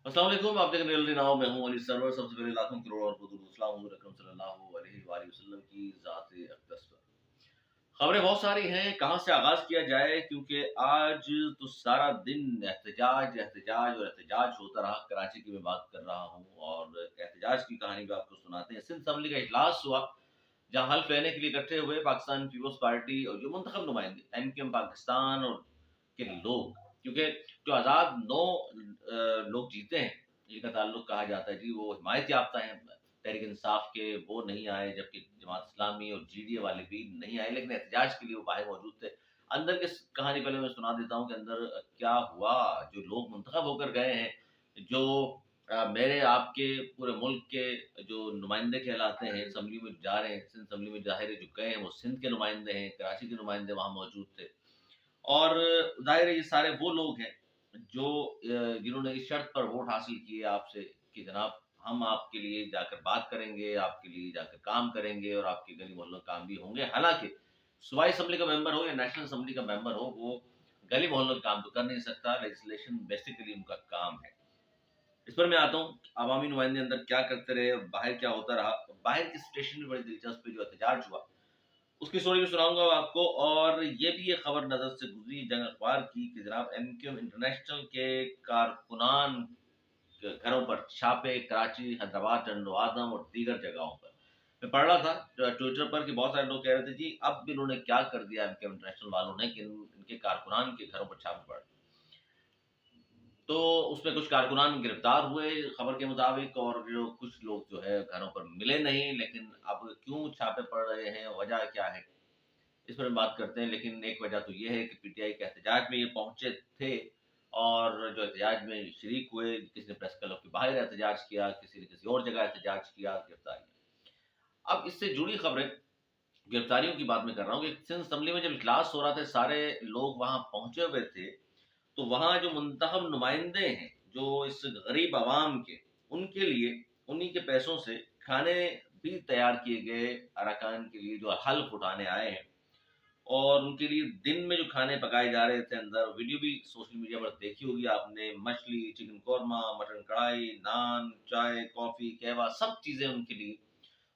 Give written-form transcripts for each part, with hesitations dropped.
अस्सलाम वालेकुम। आप देख रहे हैं नाउ मैं हूं अली सरवर। सबसे पहले लाखों करोड़ और करोड़ सलाम हुजूर अकरम सल्लल्लाहु अलैहि वसल्लम की ज़ात अक़दस पर। खबरें बहुत सारी हैं, कहाँ से आगाज़ किया जाए, क्योंकि आज तो सारा दिन एहतजाज एहतजाज और एहतजाज होता रहा। कराची की मैं बात कर रहा हूँ और एहतजाज की कहानी भी आपको सुनाते हैं। सिंध असम्बली का इजलास हुआ, जहाँ हल्फ लेने के लिए इकट्ठे हुए पाकिस्तान पीपल्स पार्टी और जो मुंतखब नुमाइंदे एमक्यूएम पाकिस्तान और के लोग, क्योंकि जो आज़ाद 9 लोग जीते हैं, जिनका ताल्लुक कहा जाता है जी वो हिमायत याफ्ता हैं तहरीक इंसाफ के, वो नहीं आए, जबकि जमात इस्लामी और जीडीए वाले भी नहीं आए, लेकिन एहतजाज के लिए वो बाहर मौजूद थे। अंदर की कहानी पहले मैं सुना देता हूँ कि अंदर क्या हुआ। जो लोग मुंतखब होकर गए हैं, जो मेरे आपके पूरे मुल्क के जो नुमाइंदे कहलाते हैं, असम्बली में जा रहे हैं, सिंध असम्बली में ज़ाहिर है जो गए हैं वो सिंध के नुमाइंदे हैं, कराची के नुमाइंदे वहाँ मौजूद थे। और ज़ाहिर है ये सारे वो लोग हैं जो जिन्होंने इस शर्त पर वोट हासिल किए आपसे कि जनाब हम आपके लिए जाकर बात करेंगे, आपके लिए जाकर काम करेंगे और आपके गली मोहल्लों में काम भी होंगे। हालाँकि सूबाई असेंबली का मेंबर हो या नेशनल असेंबली का मेंबर हो, वो गली मोहल्लों में काम तो कर नहीं सकता, लेजिस्लेशन बेसिकली उनका काम है। इस पर मैं आता हूँ, अवामी नुमाइंदे अंदर क्या करते रहे और बाहर क्या होता रहा। बाहर की सिचुएशन भी बड़ी दिलचस्प है, जो एहतजाज हुआ उसकी स्टोरी भी सुनाऊँगा आपको। और ये भी एक खबर नज़र से गुज़री जंग अखबार की कि जनाब एमक्यूएम इंटरनेशनल के कारकुनान के घरों पर छापे कराची, हैदराबाद, टंडवादम और दीगर जगहों पर। मैं पढ़ रहा था ट्विटर पर कि बहुत सारे लोग कह रहे थे जी अब इन्होंने क्या कर दिया एमक्यूएम इंटरनेशनल वालों ने कि इनके कारकुनान के घरों पर छापे पड़। तो उसमें कुछ कारकुनान गिरफ्तार हुए खबर के मुताबिक, और जो कुछ लोग जो है घरों पर मिले नहीं। लेकिन अब क्यों छापे पड़ रहे हैं, वजह क्या है, इस पर हम बात करते हैं। लेकिन एक वजह तो ये है कि पीटीआई के एहतजाज में ये पहुंचे थे, और जो एहतजाज में शरीक हुए, किसी ने प्रेस क्लब के बाहर एहतजाज किया, किसी ने किसी और जगह एहतजाज किया, गिरफ्तारियां। अब इससे जुड़ी खबरें, गिरफ्तारियों की बात मैं कर रहा हूँ कि सिंध असम्बली में जब इजलास हो रहा था, सारे लोग वहां पहुंचे हुए थे, तो वहाँ जो मुंतखब नुमाइंदे हैं, जो इस गरीब आवाम के, उनके लिए उन्हीं के पैसों से खाने भी तैयार किए गए अरकान के लिए जो हल्फ उठाने आए हैं। और उनके लिए दिन में जो खाने पकाए जा रहे थे अंदर, वीडियो भी सोशल मीडिया पर देखी होगी आपने, मछली, चिकन कौरमा, मटन कढ़ाई, नान, चाय, कॉफ़ी, कहवा, सब चीज़ें उनके लिए।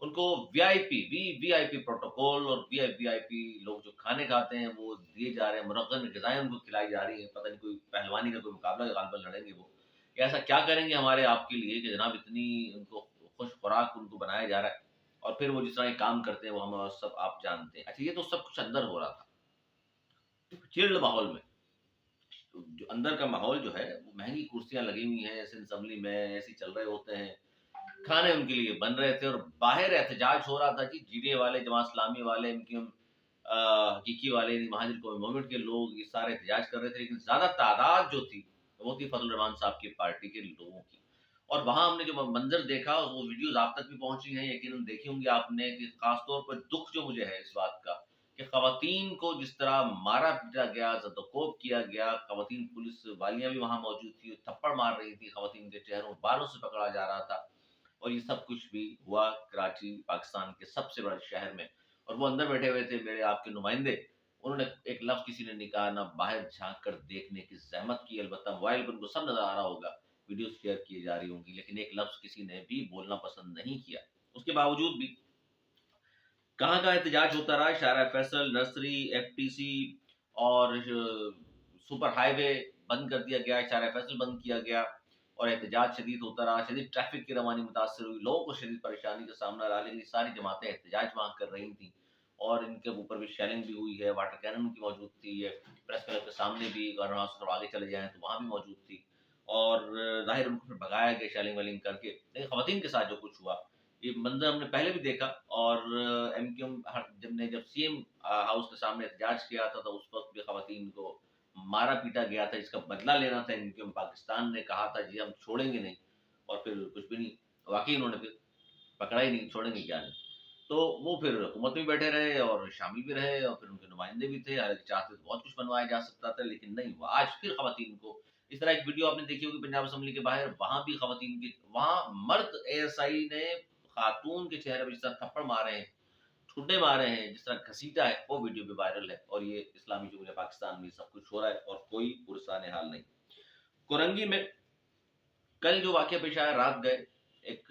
उनको वीआईपी वीवीआईपी प्रोटोकॉल और वीआईपी लोग जो खाने खाते हैं वो दिए जा रहे हैं, मुनज़्ज़म ग़िज़ाएँ उनको खिलाई जा रही हैं। पता नहीं कोई पहलवानी का कोई मुकाबला है, ग़ालिबन लड़ेंगे वो। कि ऐसा क्या करेंगे हमारे आपके लिए कि जनाब इतनी उनको खुश खुराक उनको बनाया जा रहा है, और फिर वो जिस तरह के काम करते हैं वो हम सब आप जानते हैं। अच्छा, ये तो सब कुछ अंदर हो रहा था, चिल्ड माहौल में। तो जो अंदर का माहौल जो है वो महँगी कुर्सियाँ लगी हुई हैं, ऐसे असेंबली में ऐसे ही चल रहे होते हैं। खाने उनके लिए बन रहे थे और बाहर एहतजाज हो रहा था कि जीडीए वाले, जमात इस्लामी वाले, एमक्यूएम हकीकी वाले, महाजिर कौमी मूवमेंट के लोग ये सारे एहतजाज कर रहे थे, लेकिन ज़्यादा तादाद जो थी, वो थी फजल रहमान साहब की पार्टी के लोगों की। और वहाँ हमने जो मंज़र देखा, वो वीडियोज़ आप तक भी पहुँची हैं, यकीनन देखी होंगी आपने, कि ख़ास तौर पर दुःख जो मुझे है इस बात का कि ख़वातीन को जिस तरह मारा-पीटा गया, ज़द-ओ-कोब किया गया। ख़वातीन पुलिस वालियाँ भी वहाँ मौजूद थी, थप्पड़ मार रही थी, ख़वातीन के चेहरों, बालों से पकड़ा जा रहा था। और ये सब कुछ भी हुआ कराची, पाकिस्तान के सबसे बड़े शहर में। और वो अंदर बैठे हुए थे मेरे आपके नुमाइंदे, उन्होंने एक लफ्ज़ किसी ने नहीं कहा, ना बाहर झाँक कर देखने की ज़हमत की। अलबत्ता मोबाइल पर उनको सब नज़र आ रहा होगा, वीडियोज़ शेयर की जा रही होंगी, लेकिन एक लफ्ज़ किसी ने भी बोलना पसंद नहीं किया। उसके बावजूद भी कहाँ-कहाँ एहतजाज होता रहा, शारा फैसल, नर्सरी, एफटीसी और सुपर हाईवे बंद कर दिया गया, शारा फैसल बंद किया गया और एहतजाज शदीद होता रहा, शदीद ट्रैफ़िक की रवानी मुतासिर हुई, लोगों को शदीद परेशानी का सामना रहा, लेकिन ये सारी जमातें एहतजाज वहाँ कर रही थीं और इनके ऊपर भी शेलिंग भी हुई है, वाटर कैनन उनकी मौजूद थी, ये प्रेस क्लब के सामने भी, गवर्नर हाउस से थोड़ा आगे चले जाएँ तो वहाँ भी मौजूद थी। और ज़ाहिर उनको फिर भगाया गया शेलिंग-वेलिंग करके। लेकिन ख़वातीन के साथ जो कुछ हुआ, ये मंज़र हमने पहले भी देखा। और एमक्यूएम जब सीएम हाउस के सामने एहतजाज किया था, तो उस वक़्त भी ख़वातीन को मारा-पीटा गया था, जिसका बदला लेना था एमक्यूएम पाकिस्तान ने कहा था जी हम छोड़ेंगे नहीं, और फिर कुछ भी नहीं। वाक़ई उन्होंने फिर पकड़ा ही नहीं, छोड़ेंगे क्या नहीं। तो वो फिर हुकूमत में बैठे रहे और शामिल भी रहे और फिर उनके नुमाइंदे भी थे, हालाँकि चाहते तो बहुत कुछ बनवाया जा सकता था, लेकिन नहीं हुआ। आज फिर ख़वातीन को इस तरह एक वीडियो आपने देखी होगी पंजाब असेंबली के बाहर, वहाँ भी ख़वातीन की, वहाँ मर्द एएसआई ने खातून के चेहरे पे जिस तरह थप्पड़ मारे हैं, ठुड्डे मारे हैं, जिस तरह घसीटा है, वो वीडियो भी वायरल है। और ये इस्लामी जमहूरियत पाकिस्तान में सब कुछ हो रहा है और कोई पुरसाने हाल नहीं। कोरंगी में कल जो वाक़या पेश आया रात गए, एक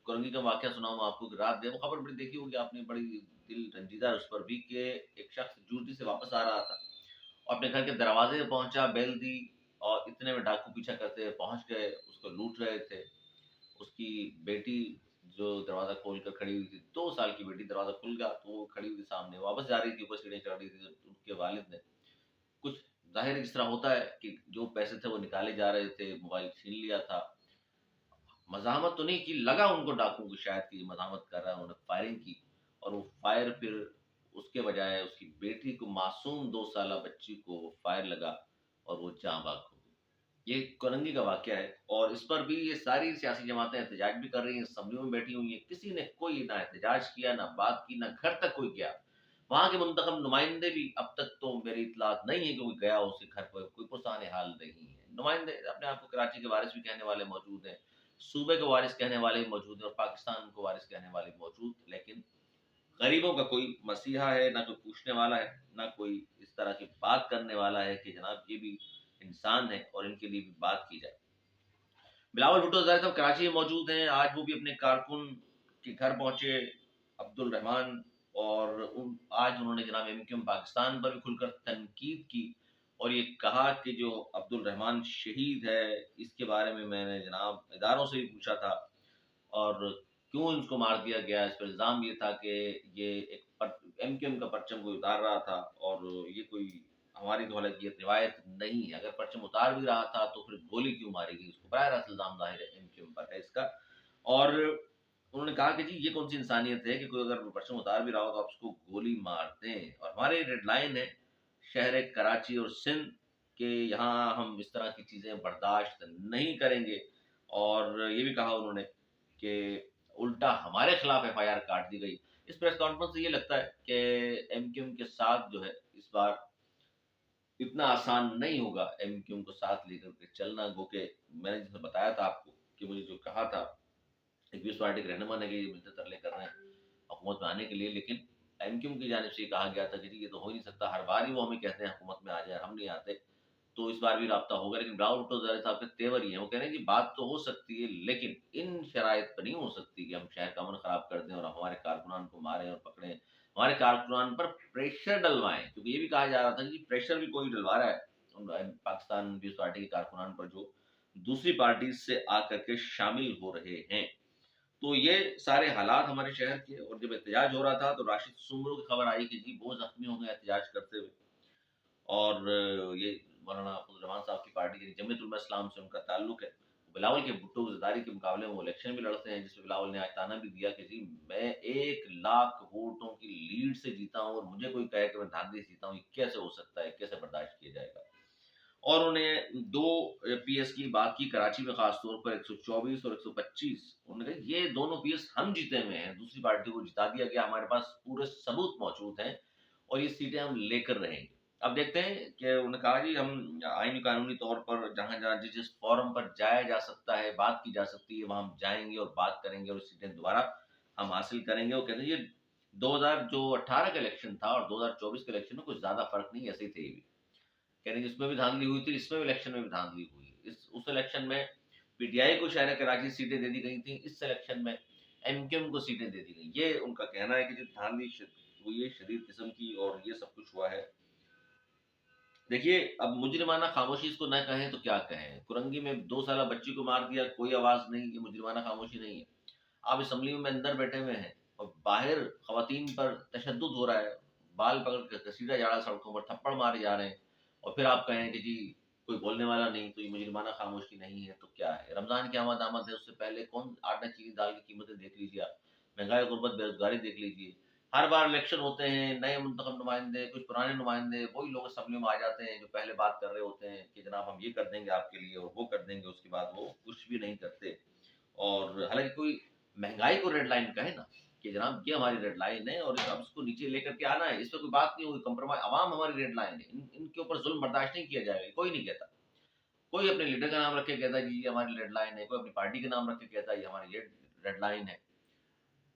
कुरंगी का वाक़या सुनाऊँ मैं आपको कि रात गए, वो खबर बड़ी देखी होगी आपने, बड़ी दिल रंजीदा है उस पर भी कि एक शख्स ड्यूटी से वापस आ रहा था और अपने घर के दरवाज़े पे पहुँचा, बेल दी और इतने में डाकू पीछा करते हुए पहुँच गए, उसको लूट रहे थे। उसकी बेटी जो दरवाज़ा खोल कर खड़ी हुई थी, 2 साल की बेटी, दरवाज़ा खुल गया तो वो खड़ी हुई थी सामने, वापस जा रही थी, ऊपर सीढ़ियाँ चढ़ रही थी, तो उनके वालिद ने कुछ ज़ाहिर है जिस तरह होता है कि जो पैसे थे वो निकाले जा रहे थे, मोबाइल छीन लिया था। मज़ाहमत तो नहीं की, लगा उनको डाकुओं को शायद कि मज़ाहमत कर रहा है, उन्होंने फायरिंग की और वो फायर फिर उसके बजाय उसकी बेटी को, मासूम 2 साला बच्ची को फायर लगा और वो जाँ बाग हो गई। ये कोलंगी का वाक़या है और इस पर भी ये सारी सियासी जमातें एहतजाज भी कर रही हैं, असम्बलियों में बैठी हुई हैं। किसी ने कोई ना एहतजाज किया, ना बात की, ना घर तक कोई गया। वहाँ के मुंतखब नुमाइंदे भी अब तक तो मेरी इत्तलात नहीं है कि कोई गया हो उसके घर पर, कोई पुरसाने हाल नहीं है। नुमाइंदे अपने आप को कराची के वारिस भी कहने वाले मौजूद हैं, सूबे को वारिस कहने वाले भी मौजूद हैं और पाकिस्तान को वारिस कहने वाले भी मौजूद, लेकिन गरीबों का कोई मसीहा है, ना कोई पूछने वाला है, ना कोई इस तरह की बात करने वाला है कि जनाब ये भी इंसान है और इनके लिए भी बात की जाए। बिलावल भुट्टो ज़ाहिर साहब कराची में मौजूद हैं, आज वो भी अपने कारकुन के घर पहुंचे, अब्दुल रहमान, और आज उन्होंने जनाब एमक्यूएम पाकिस्तान पर भी खुलकर तनकीद की और ये कहा कि जो अब्दुल रहमान शहीद है, इसके बारे में मैंने जनाब इदारों से भी पूछा था और क्यों इसको मार दिया गया, इस पर इल्ज़ाम ये था कि ये एक एमक्यूएम का परचम कोई उतार रहा था और ये कोई हमारी तो हालांकि ये रिवायत नहीं है, अगर परचम उतार भी रहा था तो फिर गोली क्यों मारी गई, उसको बराह रास्त इल्ज़ाम ज़ाहिर है एमक्यूएम पर है इसका। और उन्होंने कहा कि जी ये कौन सी इंसानियत है कि कोई अगर परचम उतार भी रहा हो तो आप उसको गोली मार दें, और हमारे रेड लाइन है शहर कराची और सिंध के, यहाँ हम इस तरह की चीज़ें बर्दाश्त नहीं करेंगे। और ये भी कहा उन्होंने कि उल्टा हमारे खिलाफ एफआईआर काट दी गई। इस प्रेस कॉन्फ्रेंस से ये लगता है कि एमक्यूएम के साथ जो है इस बार इतना आसान नहीं होगा एमक्यूएम को साथ लेकर के चलना, गो के मैंने जैसे बताया था आपको कि मुझे जो कहा था एक पीस पार्टी के रहनुमा ने कि ये मिलते तरले कर रहे हैं हुकूमत में आने के लिए, लेकिन एमक्यूएम की जानिब से ये कहा गया था कि जी ये तो हो ही नहीं सकता, हर बार ही वो हमें कहते हैं हुकूमत में आ जाए, हम नहीं आते, तो इस बार भी राब्ता होगा। लेकिन ब्राउ भुट्टो ज़ाहिर साहब के तेवर ही हैं, वो कह रहे हैं जी बात तो हो सकती है लेकिन इन शराइत पे नहीं हो सकती कि हम शहर का अमन खराब कर दें और हमारे कारकुनान को मारें और पकड़ें, हमारे कारकुनान पर प्रेशर डलवाएं, क्योंकि ये भी कहा जा रहा था कि प्रेशर भी कोई डलवा रहा है पाकिस्तान पीस पार्टी के कारकुनान पर जो दूसरी पार्टी से आकर के शामिल हो रहे हैं। तो ये सारे हालात हमारे शहर के, और जब एहतजाज हो रहा था तो राशिद सुमरो की खबर आई कि जी वो जख्मी हो गए एहतजाज करते हुए, और ये मौलाना अब्दुल रहमान साहब की पार्टी यानी जमीयत उलमा इस्लाम से उनका ताल्लुक है। बिलावल के भुट्टो की ज़रदारी के मुकाबले में वो इलेक्शन भी लड़ते हैं, जिसमें बिलावल ने आज ताना भी दिया कि जी मैं 1 लाख वोटों की लीड से जीता हूँ और मुझे कोई कहे कि मैं धांधली से जीता हूँ, ये कैसे हो सकता है, कैसे बर्दाश्त किया जाएगा। और उन्हें 2 पीएस की बात की कराची में, खास तौर पर 124 और 125। उन्होंने कहा ये दोनों पीएस हम जीते हुए हैं, दूसरी पार्टी को जिता दिया गया, हमारे पास पूरे सबूत मौजूद हैं और ये सीटें हम लेकर रहेंगे। अब देखते हैं कि उन्होंने कहा जी हम आईनी कानूनी तौर पर जहाँ-जहाँ जिस फोरम पर जाया जा सकता है, बात की जा सकती है, वहाँ हम जाएँगे और बात करेंगे और सीटें दोबारा हम हासिल करेंगे। वो कहते हैं ये 2018 का इलेक्शन था और 2024 के इलेक्शन में कुछ ज़्यादा फ़र्क नहीं, ऐसे ही थे ये भी। कह रहे हैं इसमें भी धांधली हुई थी, इसमें भी इलेक्शन में भी धांधली हुई। इस उस इलेक्शन में पीटीआई को शहर कराची सीटें दे दी गई थी, इस इलेक्शन में एमक्यूएम को सीटें दे दी गई। ये उनका कहना है कि जो धांधली हुई है शदीद किस्म की और ये सब कुछ हुआ है। देखिए अब मुजरिमाना खामोशी इसको न कहें तो क्या कहें, कुरंगी में 2 साला बच्ची को मार दिया, कोई आवाज़ नहीं, ये मुजरिमाना खामोशी नहीं है। आप असेंबली में अंदर बैठे हुए हैं और बाहर खवातीन पर तशद्दुद हो रहा है, बाल पकड़ के घसीटा जा रहा है, सड़कों पर थप्पड़ मारे जा रहे हैं और फिर आप कहें कि जी कोई बोलने वाला नहीं, तो ये मुजरिमाना खामोशी नहीं है तो क्या है। रमज़ान की आमद है, उससे पहले कौन आटा चीनी दाल की कीमतें देख लीजिए आप, महंगाई गुर्बत बेरोजगारी देख लीजिए। हर बार इलेक्शन होते हैं, नए मुंतखब नुमाइंदे, कुछ पुराने नुमाइंदे, वही लोग असेंबली में आ जाते हैं जो पहले बात कर रहे होते हैं कि जनाब हम ये कर देंगे आपके लिए और वो कर देंगे, उसके बाद वो कुछ भी नहीं करते। और हालांकि कोई महंगाई को रेड लाइन कहे ना कि जनाब ये हमारी रेड लाइन है और अब इसको नीचे लेकर के आना है, इस पर कोई बात नहीं होगी, कंप्रोमाइज, आवाम हमारी रेड लाइन है, इनके ऊपर जुल्म बर्दाश्त नहीं किया जाएगा, कोई नहीं कहता। कोई अपने लीडर का नाम रख के कहता है जी ये हमारी रेड लाइन है, कोई अपनी पार्टी का नाम रख के कहता है ये हमारी ये रेड लाइन है।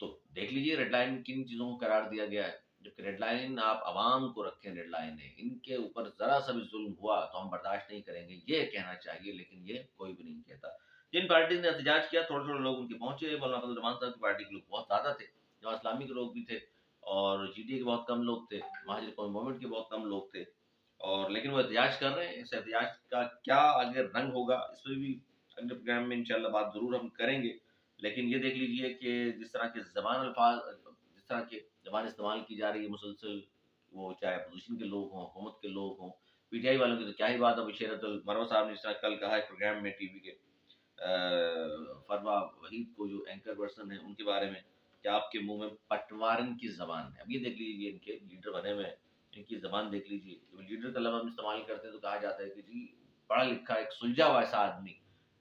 तो देख लीजिए रेड लाइन किन चीज़ों को करार दिया गया है, जबकि रेड लाइन आप आवाम को रखें, रेड लाइन है, इनके ऊपर ज़रा सा भी जुल्म हुआ तो हम बर्दाश्त नहीं करेंगे, ये कहना चाहिए, लेकिन ये कोई भी नहीं कहता। जिन पार्टीज ने एहतजाज किया, थोड़े थोड़े लोग उनके पहुंचे। मौलाना फजल रहमान साहब की पार्टी के लोग बहुत ज़्यादा थे, जमात इस्लामी के लोग भी थे, और जीटीए के बहुत कम लोग थे, महाजिर कौमी मूवमेंट के बहुत कम लोग थे। और लेकिन वो एहतजाज कर रहे हैं। इस एहतजाज का क्या आगे रंग होगा, इस पर भी अगले प्रोग्राम में इंशाल्लाह बात ज़रूर हम करेंगे। लेकिन ये देख लीजिए कि जिस तरह के ज़बान अल्फाज, जिस तरह के ज़बान इस्तेमाल की जा रही है मुसलसल, वो चाहे अपोजिशन के लोग हों, हुकूमत के लोग हों, पीटीआई वालों की तो क्या ही बात। अब शेरतुल मरवा साहब ने जिस तरह कल कहा है प्रोग्राम में टीवी के, फरवा वहीद को जो एंकर पर्सन है उनके बारे में, कि आपके मुंह में पटवारन की जबान है। अब ये देख लीजिए, इनके लीडर बने हुए हैं, इनकी जबान देख लीजिए। जब लीडर का लफ्ज़ हम इस्तेमाल करते हैं तो कहा जाता है कि जी पढ़ा लिखा एक सुलझा हुआ ऐसा आदमी,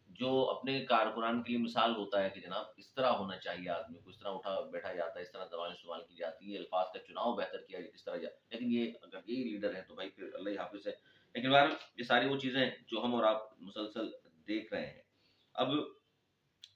जो अपने कारकुनान के लिए मिसाल होता है कि जनाब इस तरह होना चाहिए आदमी को, इस तरह उठा बैठा जाता है, इस तरह जबान इस्तेमाल की जाती है, अल्फाज का चुनाव बेहतर किया इस तरह जाता। लेकिन ये अगर यही लीडर है तो भाई फिर अल्लाह ही हाफिज़ है। लेकिन बहरहाल ये सारी वो चीज़ें जो हम और आप मुसलसल देख रहे हैं। अब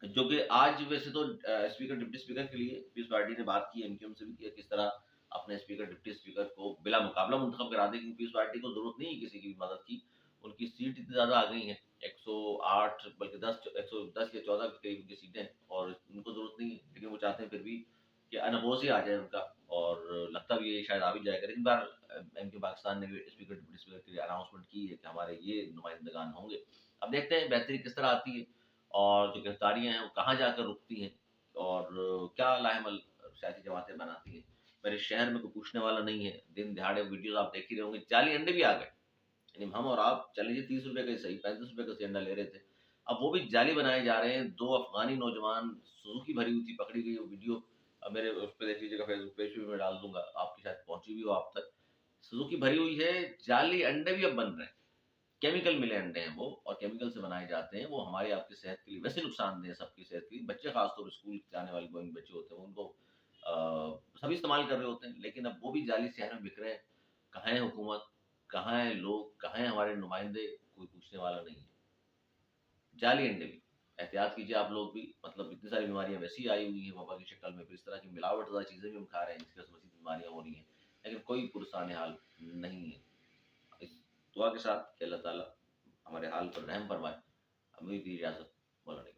जो कि आज वैसे तो स्पीकर डिप्टी स्पीकर के लिए पीस पार्टी ने बात की, एमक्यूएम से भी किया, किस तरह अपने स्पीकर डिप्टी स्पीकर को बिला मुकाबला मुंतखब करा दे, क्योंकि पीस पार्टी को जरूरत नहीं है किसी की भी मदद की। उनकी सीट इतनी ज़्यादा आ गई हैं, 108 बल्कि 110 या 14 के करीब की सीटें हैं, और उनको जरूरत नहीं है। लेकिन वो चाहते हैं फिर भी कि अनबोज ही आ जाए उनका, और लगता भी है शायद आ भी जाएगा। लेकिन बार एम के पाकिस्तान ने भी स्पीकर डिप्टी स्पीकर के लिए अनाउंसमेंट की है कि हमारे ये नुमाइंदगान होंगे। अब देखते हैं बेहतरी किस तरह आती है, और जो गिरफ्तारियाँ हैं वो कहाँ जाकर रुकती हैं, और क्या लाहेमल सियासी जमातें बनाती हैं। मेरे शहर में कोई पूछने वाला नहीं है। दिन दिहाड़े वीडियोज़ आप देख ही रहे होंगे, जाली अंडे भी आ गए। यानी हम और आप चल लीजिए 30 रुपए का ही सही, 35 रुपए का अंडा ले रहे थे, अब वो भी जाली बनाए जा रहे हैं। 2 अफ़गानी नौजवान सुज़ुकी भरी हुई थी, पकड़ी गई वो वीडियो। मेरे उस पे देख लीजिएगा, फेसबुक पेज पे भी मैं डाल दूँगा, आपकी शायद पहुँची भी हो आप तक। सुज़ुकी भरी हुई है, जाली अंडे भी अब बन रहे हैं। केमिकल मिले अंडे हैं वो, और केमिकल से बनाए जाते हैं। वो हमारी आपकी सेहत के लिए वैसे नुकसानदेह है, सबकी सेहत के लिए। बच्चे खासतौर पर स्कूल जाने वाले गोइंग बच्चे होते हैं, उनको सभी इस्तेमाल कर रहे होते हैं। लेकिन अब वो भी जाली शहर में बिक रहे हैं। कहाँ है हुकूमत, कहाँ है लोग, कहाँ हैं हमारे नुमाइंदे, कोई पूछने वाला नहीं है। जाली अंडे भी, एहतियात कीजिए आप लोग भी। मतलब इतनी सारी बीमारियां वैसे ही आई हुई हैं वबा की शक्ल में, फिर इस तरह की मिलावटदार चीज़ें भी हम खा रहे हैं जिसकी वजह से मज़ीद बीमारियां हो रही हैं। लेकिन कोई पुरसान हाल नहीं है। इस दुआ के साथ कि अल्लाह ताला हमारे हाल पर रहम फरमाए। हमें भी इजाज़त, मौलाना।